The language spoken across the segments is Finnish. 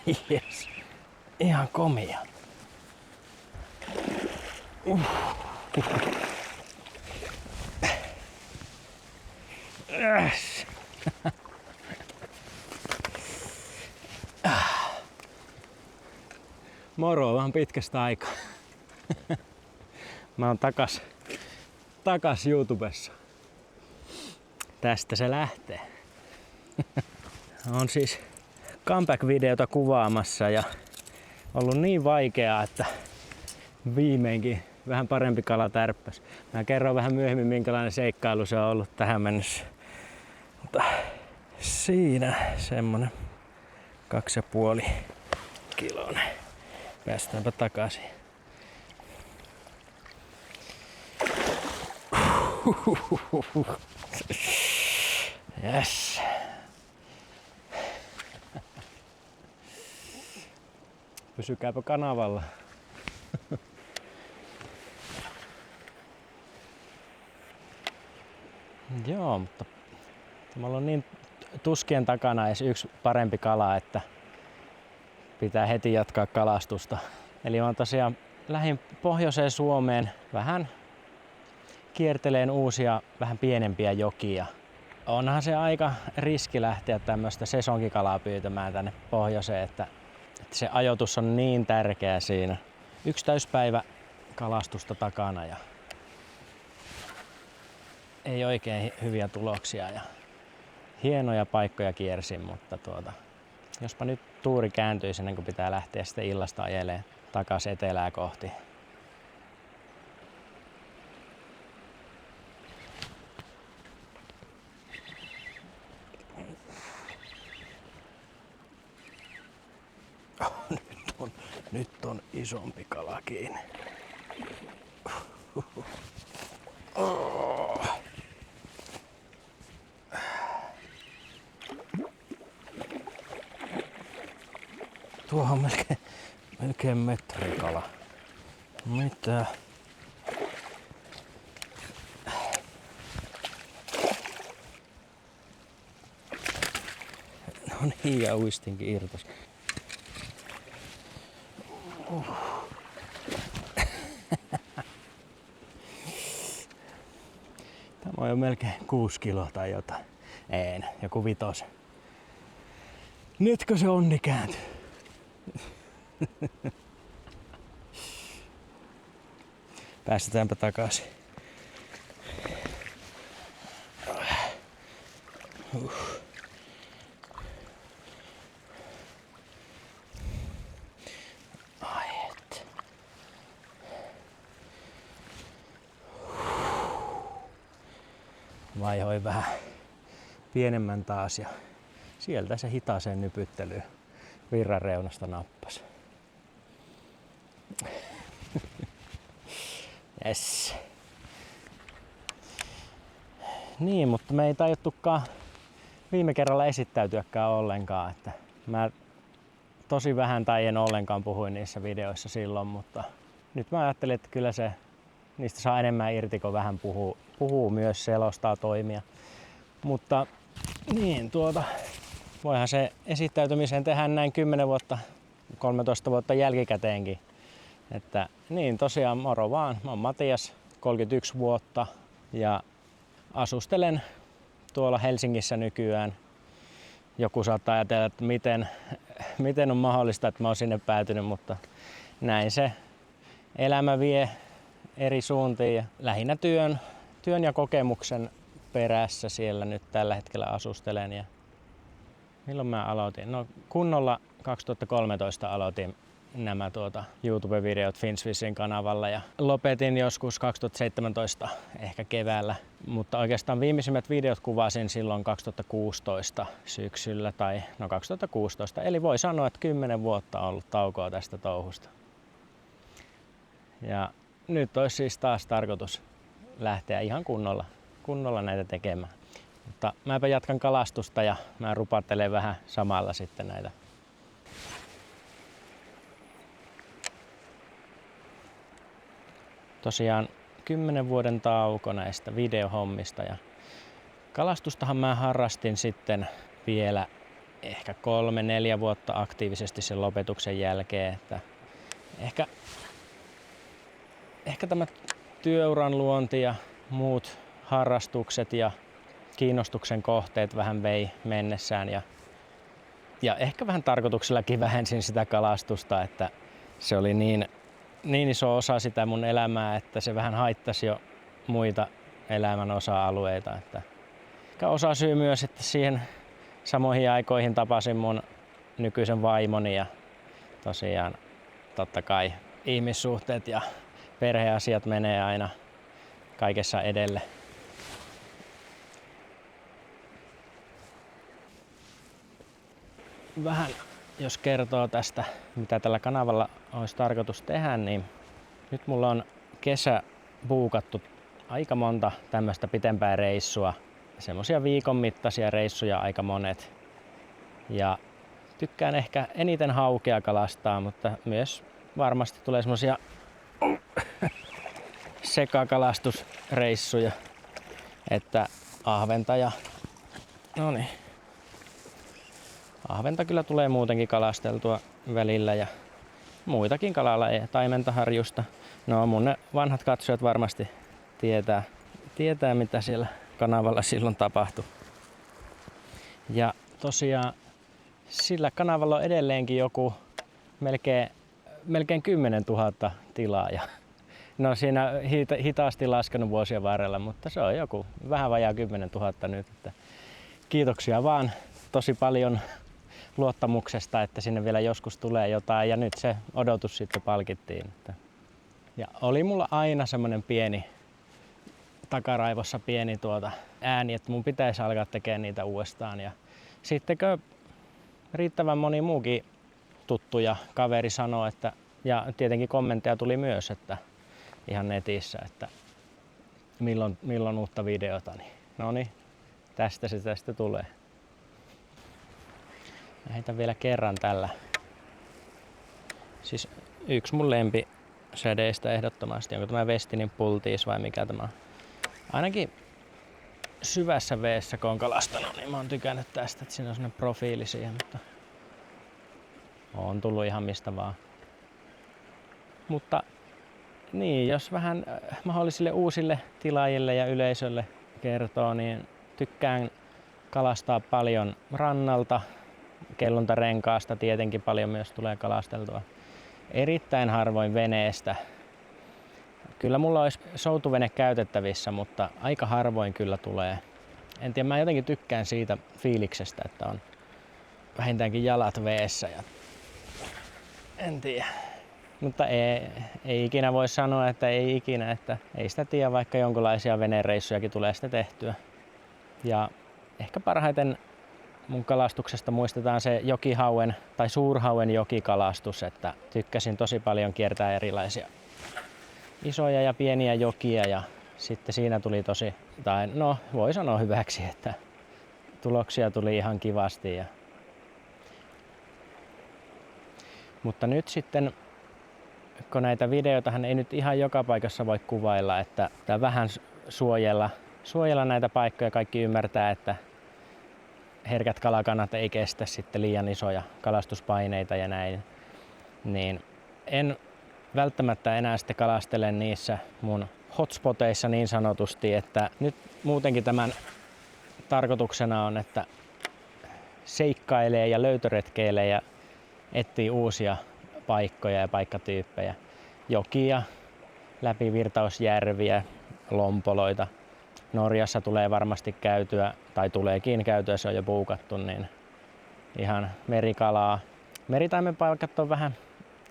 Yes. Ihan komia. Yes. Moro vaan pitkästä aikaa. Mä oon takas YouTubessa. Tästä se lähtee. On siis comeback-videota kuvaamassa ja ollut niin vaikeaa, että viimeinkin vähän parempi kala tärppäs. Mä kerron vähän myöhemmin, minkälainen seikkailu se on ollut tähän mennessä. Mutta siinä semmonen 2,5 kiloinen. Päästäänpä takaisin. Yes. Pysykääpä kanavalla. Joo, mutta mulla on niin tuskien takana edes yksi parempi kala, että pitää heti jatkaa kalastusta. Eli on tosiaan lähin pohjoiseen Suomeen vähän kierteleen uusia vähän pienempiä jokia. Onhan se aika riski lähteä tämmöistä sesonkikalaa pyytämään tänne pohjoiseen, että se ajoitus on niin tärkeä siinä. Yksi täyspäivä kalastusta takana ja ei oikein hyviä tuloksia ja hienoja paikkoja kiersin, mutta jospa nyt tuuri kääntyisi ennen kuin pitää lähteä sitten illasta ajelemaan takaisin etelää kohti. Nyt on isompi kala kiinni. Tuohon on melkein metrikala. Mitä? No niin, ja uistinkin irtos. Tämä on jo melkein 6 kiloa tai jotain. Ei, joku 5. Nytkö se onni kääntyy? Päästetäänpä takaisin. Vaihoin vähän pienemmän taas ja sieltä se hitaaseen nypyttelyyn virran reunasta nappasi. Yes. Niin, mutta me ei tajuttukaan viime kerralla esittäytyäkään ollenkaan, että mä tosi vähän tai en ollenkaan puhuin niissä videoissa silloin, mutta nyt mä ajattelin, että kyllä se niistä saa enemmän irti, kun vähän puhuu myös, selostaa toimia. Mutta niin, voihan se esittäytymisen tehdä näin 10 vuotta, 13 vuotta jälkikäteenkin. Että niin, tosiaan moro vaan. Mä oon Matias, 31 vuotta ja asustelen tuolla Helsingissä nykyään. Joku saattaa ajatella, että miten on mahdollista, että mä oon sinne päätynyt, mutta näin se elämä vie eri suuntiin ja lähinnä työn ja kokemuksen perässä siellä nyt tällä hetkellä asustelen. Ja milloin mä aloitin? No kunnolla 2013 aloitin nämä YouTube-videot Finnsfishin kanavalla ja lopetin joskus 2017 ehkä keväällä. Mutta oikeastaan viimeisimmät videot kuvasin silloin 2016 syksyllä tai 2016. Eli voi sanoa, että 10 vuotta on ollut taukoa tästä touhusta. Ja nyt olisi siis taas tarkoitus lähteä ihan kunnolla näitä tekemään. Mutta mäpä jatkan kalastusta ja mä rupattelen vähän samalla sitten näitä. Tosiaan 10 vuoden tauko näistä videohommista ja kalastustahan mä harrastin sitten vielä ehkä 3-4 vuotta aktiivisesti sen lopetuksen jälkeen. Että ehkä tämä työuran luonti ja muut harrastukset ja kiinnostuksen kohteet vähän vei mennessään ja ehkä vähän tarkoituksellakin vähensin sitä kalastusta, että se oli niin iso osa sitä mun elämää, että se vähän haittasi jo muita elämän osa-alueita. Että osa syy myös, että siihen samoihin aikoihin tapasin mun nykyisen vaimoni ja tosiaan totta kai ihmissuhteet ja perheasiat menee aina kaikessa edelle. Vähän jos kertoo tästä, mitä tällä kanavalla olisi tarkoitus tehdä, niin nyt mulla on kesä buukattu aika monta tämmöistä pitempää reissua. Semmoisia viikon mittaisia reissuja aika monet. Ja tykkään ehkä eniten haukea kalastaa, mutta myös varmasti tulee semmoisia sekakalastusreissuja, että ahventa ja ahventa kyllä tulee muutenkin kalasteltua välillä ja muitakin kalalajeja, taimentaharjusta. No mun vanhat katsojat varmasti tietää mitä siellä kanavalla silloin tapahtui. Ja tosiaan sillä kanavalla on edelleenkin joku melkein 10 000 tilaajaa. No siinä hitaasti laskenut vuosien varrella, mutta se on joku vähän vajaa 10 000 nyt. Että kiitoksia vaan tosi paljon luottamuksesta, että sinne vielä joskus tulee jotain ja nyt se odotus sitten palkittiin. Ja oli mulla aina semmonen takaraivossa pieni ääni, että mun pitäisi alkaa tekemään niitä uudestaan. Ja sittenkö riittävän moni muukin tuttu ja kaveri sanoi, että, ja tietenkin kommentteja tuli myös, että ihan netissä, että milloin uutta videota. Niin, tästä se tästä tulee. Heitän vielä kerran tällä. Siis yksi mun lempisädeistä ehdottomasti. Onko tämä Westinin Pultiis vai mikä tämä on? Ainakin syvässä veessä kun on kalastanut, niin mä oon tykännyt tästä, että siinä on sellainen profiili siihen, mutta on tullut ihan mistä vaan. Mutta niin, jos vähän mahdollisille uusille tilaajille ja yleisölle kertoo, niin tykkään kalastaa paljon rannalta. Kelluntarenkaasta tietenkin paljon myös tulee kalasteltua. Erittäin harvoin veneestä. Kyllä mulla olisi soutuvene käytettävissä, mutta aika harvoin kyllä tulee. En tiedä, mä jotenkin tykkään siitä fiiliksestä, että on vähintäänkin jalat veessä. En tiedä. Mutta ei ikinä voi sanoa, että ei ikinä, että ei sitä tiedä, vaikka jonkinlaisia venereissujakin tulee sitä tehtyä. Ja ehkä parhaiten mun kalastuksesta muistetaan se jokihauen tai suurhauen jokikalastus, että tykkäsin tosi paljon kiertää erilaisia isoja ja pieniä jokia ja sitten siinä tuli voi sanoa hyväksi, että tuloksia tuli ihan kivasti. Mutta nyt sitten, kun näitä videoitahan ei nyt ihan joka paikassa voi kuvailla, että vähän suojella näitä paikkoja, kaikki ymmärtää, että herkät kalakannat ei kestä sitten liian isoja kalastuspaineita ja näin, niin en välttämättä enää sitten kalastele niissä mun hotspoteissa niin sanotusti, että nyt muutenkin tämän tarkoituksena on, että seikkailee ja löytöretkeilee ja etsii uusia paikkoja ja paikkatyyppejä, jokia, läpi virtausjärviä, lompoloita. Norjassa tulee varmasti käytyä, tai tuleekin käytyä, se on jo buukattu, niin ihan merikalaa. Meritaimenpaikat on vähän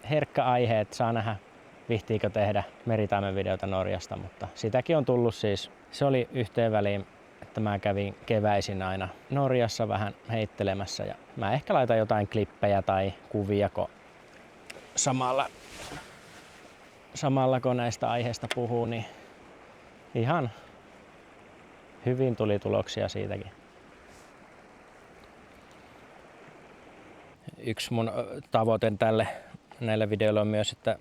herkkä aihe, että saa nähdä, vihtiikö tehdä meritaimenvideota Norjasta, mutta sitäkin on tullut siis. Se oli yhteen väliin, että mä kävin keväisin aina Norjassa vähän heittelemässä ja mä ehkä laitan jotain klippejä tai kuvia, kun samalla kun näistä aiheista puhuu, niin ihan hyvin tuli tuloksia siitäkin. Yksi mun tavoite näillä videoilla on myös, että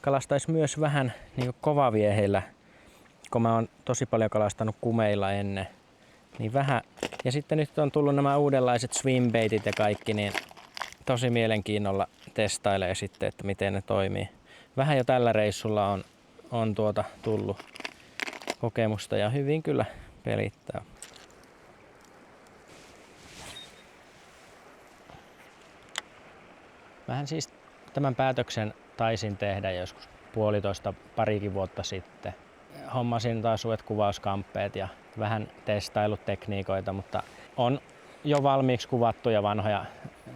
kalastaisi myös vähän niin kovavieheillä, kun mä oon tosi paljon kalastanut kumeilla ennen. Niin vähän. Ja sitten nyt on tullut nämä uudenlaiset swimbaitit ja kaikki, niin tosi mielenkiinnolla testailee sitten, että miten ne toimii. Vähän jo tällä reissulla on tullut kokemusta ja hyvin kyllä pelittää. Mähän siis tämän päätöksen taisin tehdä joskus parikin vuotta sitten. Hommasin taas uudet kuvauskamppeet ja vähän testailut tekniikoita, mutta on jo valmiiksi kuvattuja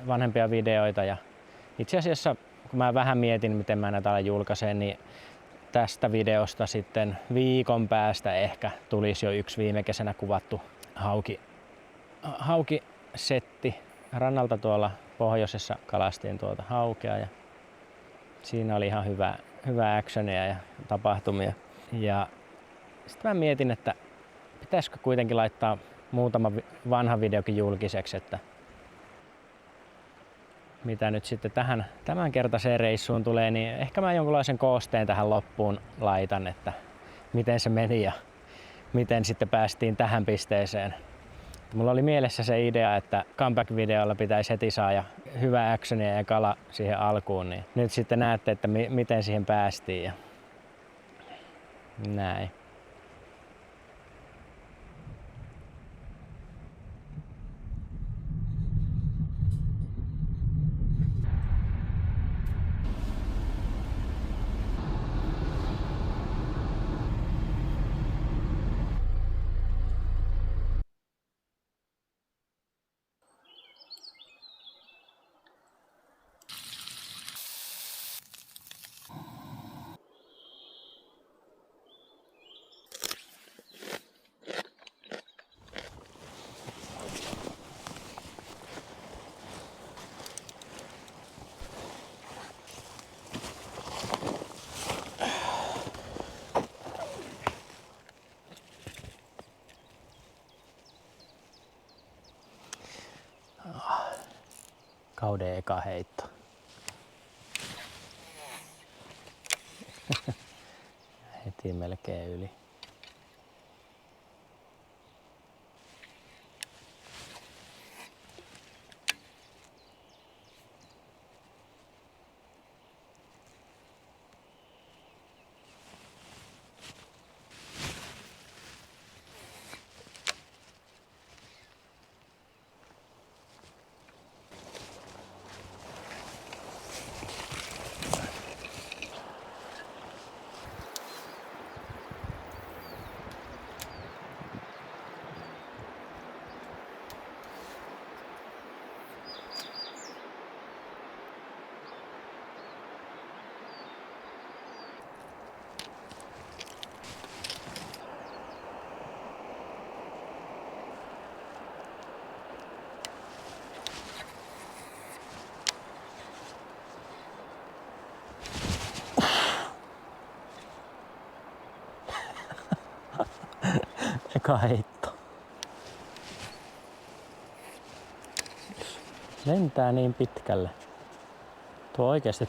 vanhempia videoita. Ja itse asiassa kun mä vähän mietin, miten mä näitä julkaisen, niin tästä videosta sitten viikon päästä ehkä tulisi jo yksi viime kesänä kuvattu haukisetti. Rannalta tuolla pohjoisessa kalastiin haukea ja siinä oli ihan hyvää actionia ja tapahtumia. Ja sitten mä mietin, että pitäisikö kuitenkin laittaa muutama vanha videokin julkiseksi, että mitä nyt sitten tämänkertaiseen reissuun tulee, niin ehkä mä jonkunlaisen koosteen tähän loppuun laitan, että miten se meni ja miten sitten päästiin tähän pisteeseen. Mulla oli mielessä se idea, että comeback-videolla pitäisi heti saada hyvä actionia ja kala siihen alkuun, niin nyt sitten näette, että miten siihen päästiin ja näin. Kauden eka heitto. Heti melkein yli. Eka heitto. Lentää niin pitkälle. Tuo oikeesti.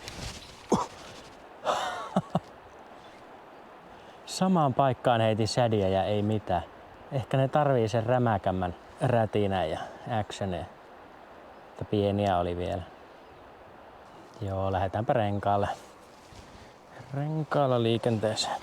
Samaan paikkaan heitin sädiä ja ei mitään. Ehkä ne tarvii sen rämäkämmän rätinän ja actionia. Mutta pieniä oli vielä. Joo, lähdetäänpä renkaalle. Renkaalla liikenteeseen.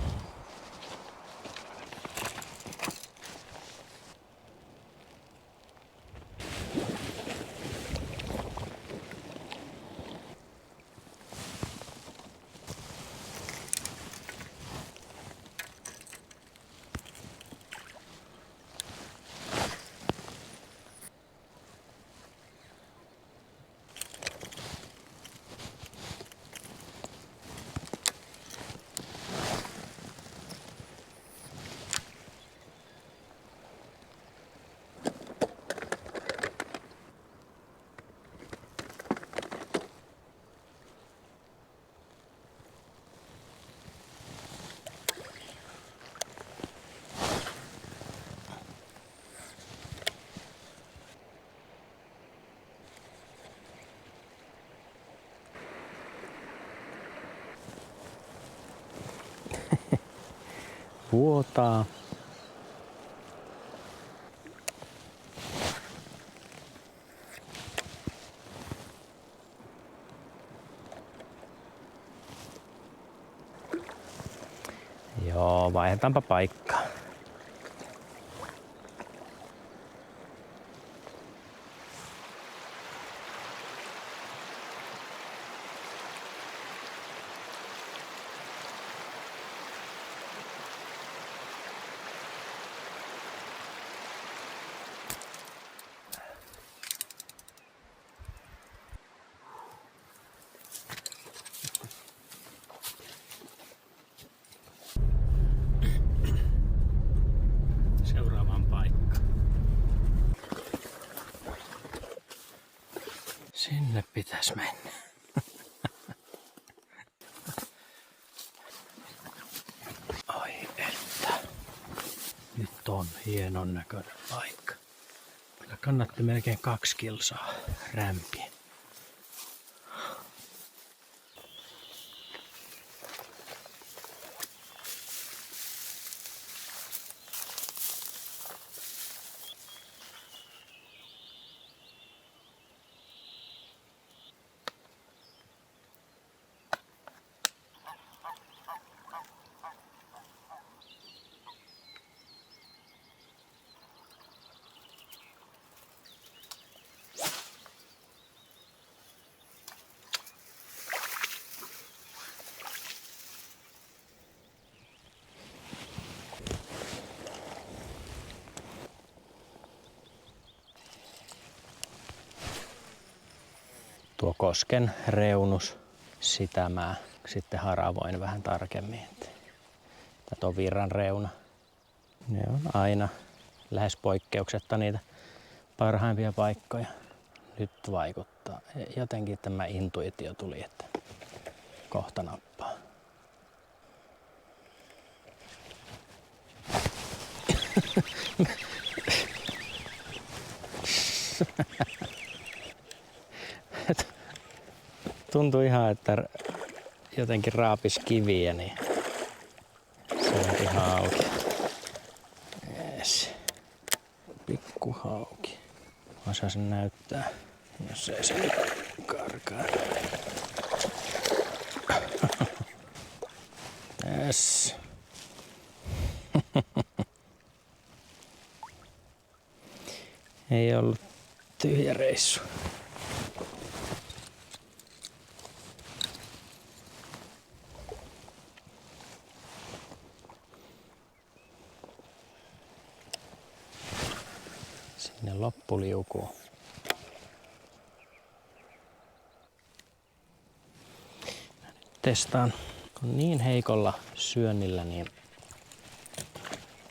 Vuotaa. No vaihdetaanpa paikkaa. Seuraavaan paikkaan. Sinne pitäisi mennä. Ai että. Nyt on hienon näköinen paikka. Kyllä kannatti melkein 2 kilsaa rämpiä. Tuo kosken reunus, sitä mä sitten haravoin vähän tarkemmin. Tätä on virran reuna. Ne on aina lähes poikkeuksetta niitä parhaimpia paikkoja. Nyt vaikuttaa. Jotenkin tämä intuitio tuli, että kohta nappaa. Tuntui ihan, että jotenkin raapis kiviä, niin se onkin hauki. Yes. Pikku hauki. Osasin näyttää, jos ei se karkaa. Yes. Ei ollut tyhjä reissu. Sinne loppuliukuu. Testaan. Kun niin heikolla syönnillä, niin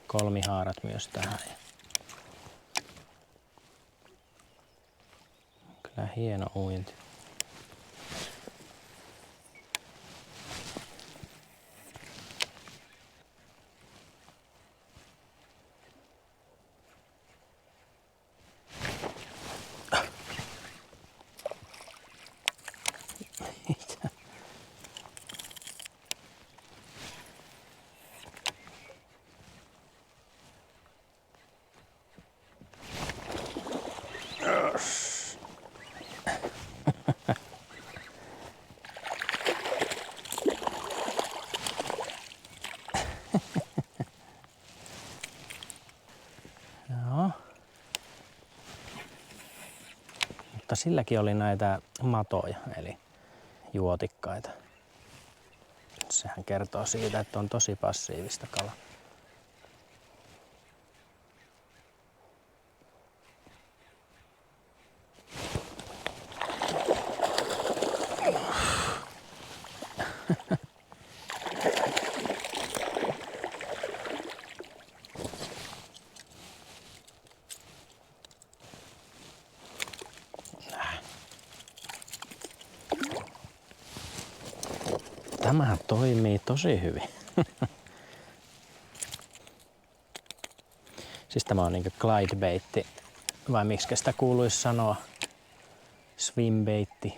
kolmihaarat myös tähän. Kyllä hieno uinti. Joo. Mutta silläkin oli näitä matoja, eli juotikkaita. Sehän kertoo siitä, että on tosi passiivista kalaa. Tämähän toimii tosi hyvin. Siis tämä on niinku glidebaitti, vai miksi sitä kuuluisi sanoa? Swimbaitti.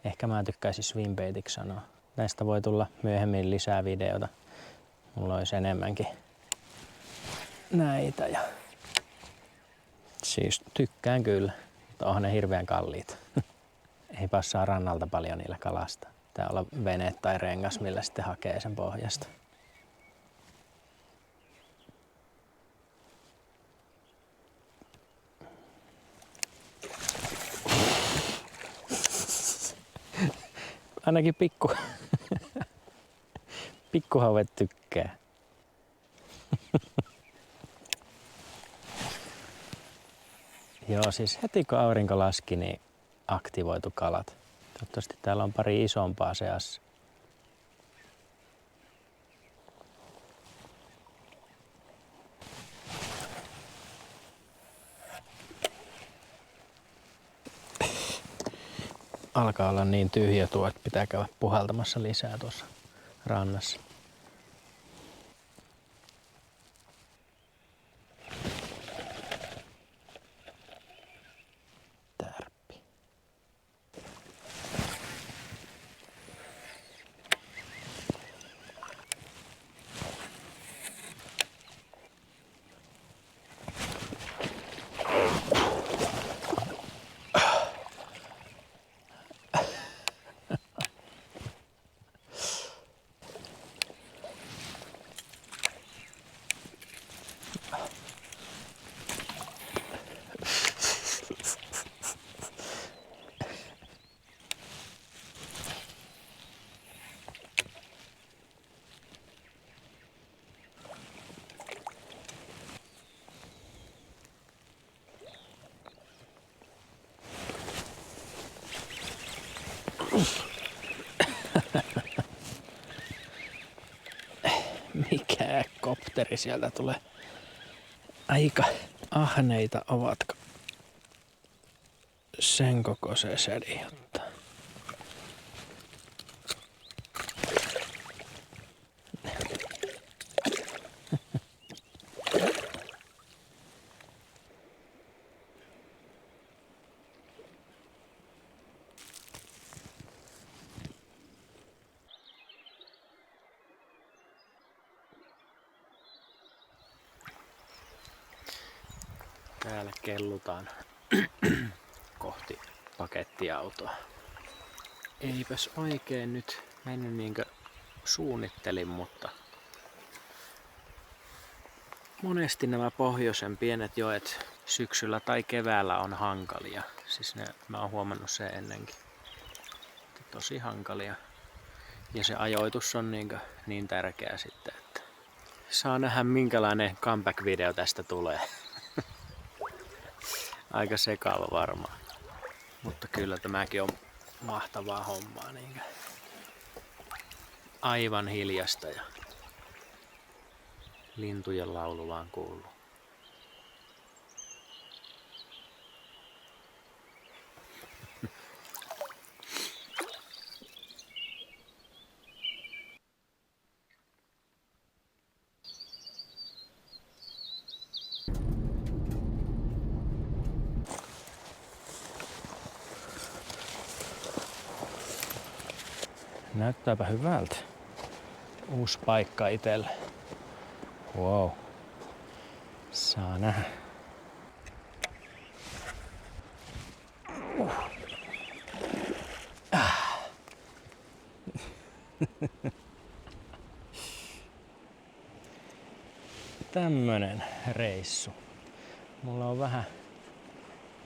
Ehkä mä tykkäisin swimbaitiksi sanoa. Näistä voi tulla myöhemmin lisää videota. Mulla olisi enemmänkin näitä. Ja siis tykkään kyllä, mutta onhan ne hirveän kalliit. Ei passaa rannalta paljon niillä kalastaa. Pitää olla vene tai rengas, millä sitten hakee sen pohjasta. Ainakin pikkuhauet tykkää. Joo, siis heti kun aurinko laski, niin aktivoitu kalat. Toivottavasti täällä on pari isompaa seassa. Alkaa olla niin tyhjä tuo, että pitää käydä puhaltamassa lisää tuossa rannassa. Tärppi. Mikä kopteri sieltä tulee? Aika ahneita ovatko? Sen koko se sädi ottaa. Täällä kellutaan kohti pakettiautoa. Eipäs oikein nyt mennyt niinkö suunnittelin, mutta monesti nämä pohjoisen pienet joet syksyllä tai keväällä on hankalia. Siis mä oon huomannut sen ennenkin. Tosi hankalia. Ja se ajoitus on niin tärkeä sitten, että saa nähdä minkälainen comeback-video tästä tulee. Aika sekava varmaan. Mutta kyllä tämäkin on mahtavaa hommaa. Aivan hiljasta ja lintujen laulu vaan kuuluu. Näyttääpä hyvältä. Uusi paikka itselle. Wow. Saa nähdä. Tämmönen reissu. Mulla on vähän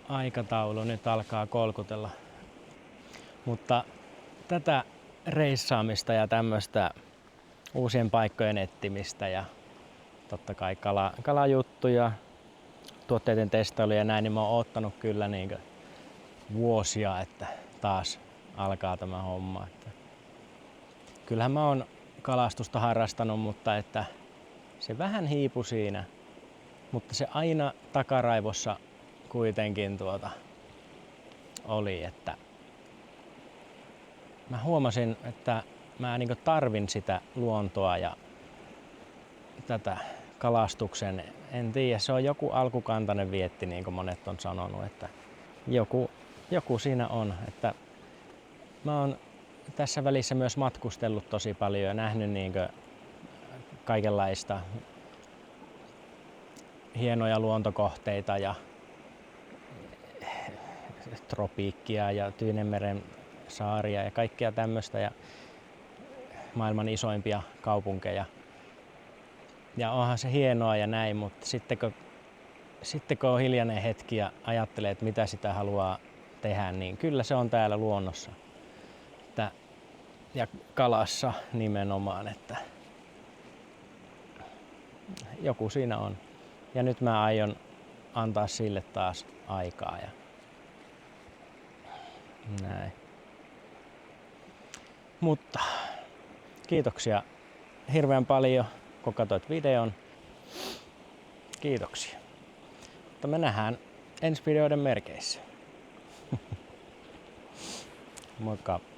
aikataulu nyt alkaa kolkutella. Mutta tätä reissaamista ja tämmöstä uusien paikkojen etsimistä ja totta kai kalajuttuja, tuotteiden testailuja ja näin, niin mä oon oottanut kyllä vuosia, että taas alkaa tämä homma. Että kyllähän mä oon kalastusta harrastanut, mutta että se vähän hiipui siinä, mutta se aina takaraivossa kuitenkin oli, että mä huomasin, että mä tarvin sitä luontoa ja tätä kalastuksen. En tiedä, se on joku alkukantainen vietti, niin kuin monet on sanonut, että joku siinä on. Että mä oon tässä välissä myös matkustellut tosi paljon ja nähnyt kaikenlaista hienoja luontokohteita ja tropiikkia ja Tyynenmeren saaria ja kaikkea tämmöistä ja maailman isoimpia kaupunkeja. Ja onhan se hienoa ja näin, mutta sitten kun on hiljainen hetki ja ajattelee, että mitä sitä haluaa tehdä, niin kyllä se on täällä luonnossa. Että ja kalassa nimenomaan, että joku siinä on. Ja nyt mä aion antaa sille taas aikaa ja näin. Mutta kiitoksia hirveän paljon, kun katsoit videon. Kiitoksia. Mutta me nähdään ensi videoiden merkeissä. Moikka!